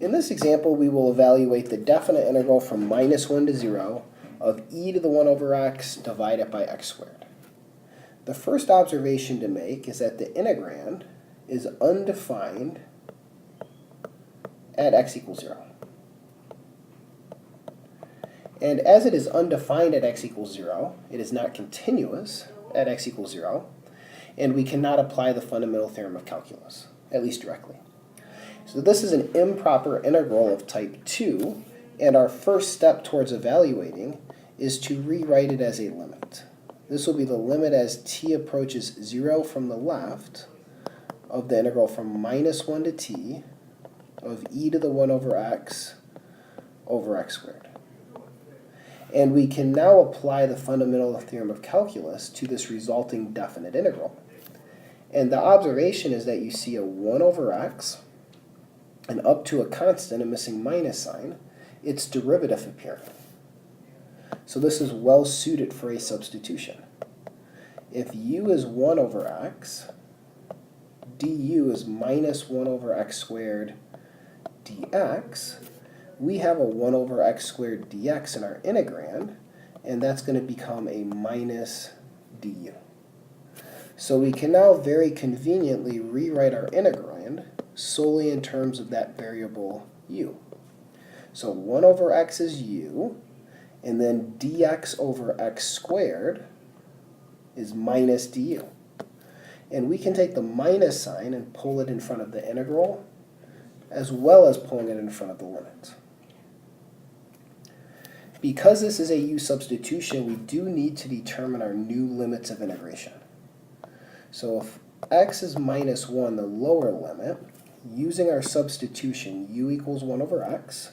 In this example, we will evaluate the definite integral from -1 to 0 of e to the 1 over x divided by x squared. The first observation to make is that the integrand is undefined at x equals 0. And as it is undefined at x equals 0, it is not continuous at x equals 0, and we cannot apply the fundamental theorem of calculus, at least directly. So this is an improper integral of type 2, and our first step towards evaluating is to rewrite it as a limit. This will be the limit as t approaches 0 from the left of the integral from -1 to t of e to the 1 over x squared. And we can now apply the fundamental theorem of calculus to this resulting definite integral. And the observation is that you see a 1 over x, and up to a constant, a missing minus sign, its derivative appearing. So this is well suited for a substitution. If u is 1 over x, du is -1 over x squared dx, we have a 1 over x squared dx in our integrand, and that's going to become a minus du. So we can now very conveniently rewrite our integrand solely in terms of that variable u. So 1 over x is u, and then dx over x squared is minus du. And we can take the minus sign and pull it in front of the integral, as well as pulling it in front of the limit. Because this is a u substitution, we do need to determine our new limits of integration. So if x is -1, the lower limit, using our substitution u equals 1 over x,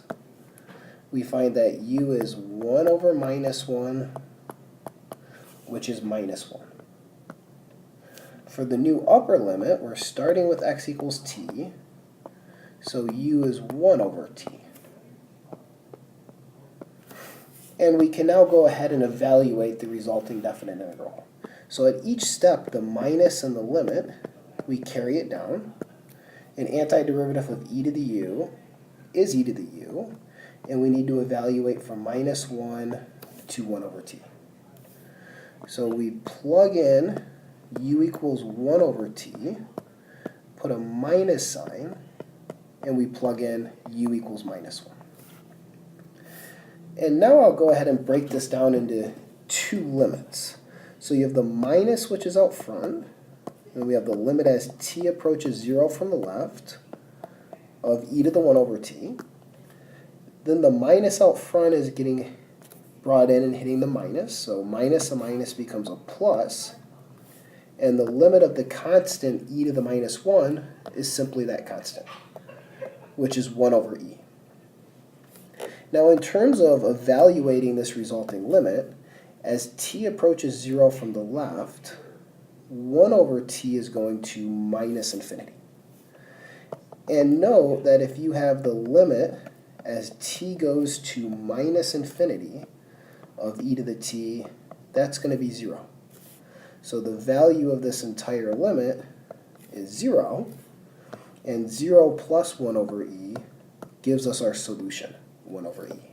we find that u is 1 over -1, which is -1. For the new upper limit, we're starting with x equals t, so u is 1 over t. And we can now go ahead and evaluate the resulting definite integral. So at each step, the minus and the limit, we carry it down. An antiderivative of e to the u is e to the u, and we need to evaluate from -1 to 1 over t. So we plug in u equals 1 over t, put a minus sign, and we plug in u equals -1. And now I'll go ahead and break this down into two limits. So you have the minus, which is out front, and we have the limit as t approaches 0 from the left of e to the 1 over t. Then the minus out front is getting brought in and hitting the minus, so minus a minus becomes a plus, and the limit of the constant e to the -1 is simply that constant, which is 1 over e. Now in terms of evaluating this resulting limit, as t approaches 0 from the left, 1 over t is going to minus infinity. And note that if you have the limit as t goes to minus infinity of e to the t, that's going to be 0. So the value of this entire limit is 0, and 0 plus 1 over e gives us our solution, 1 over e.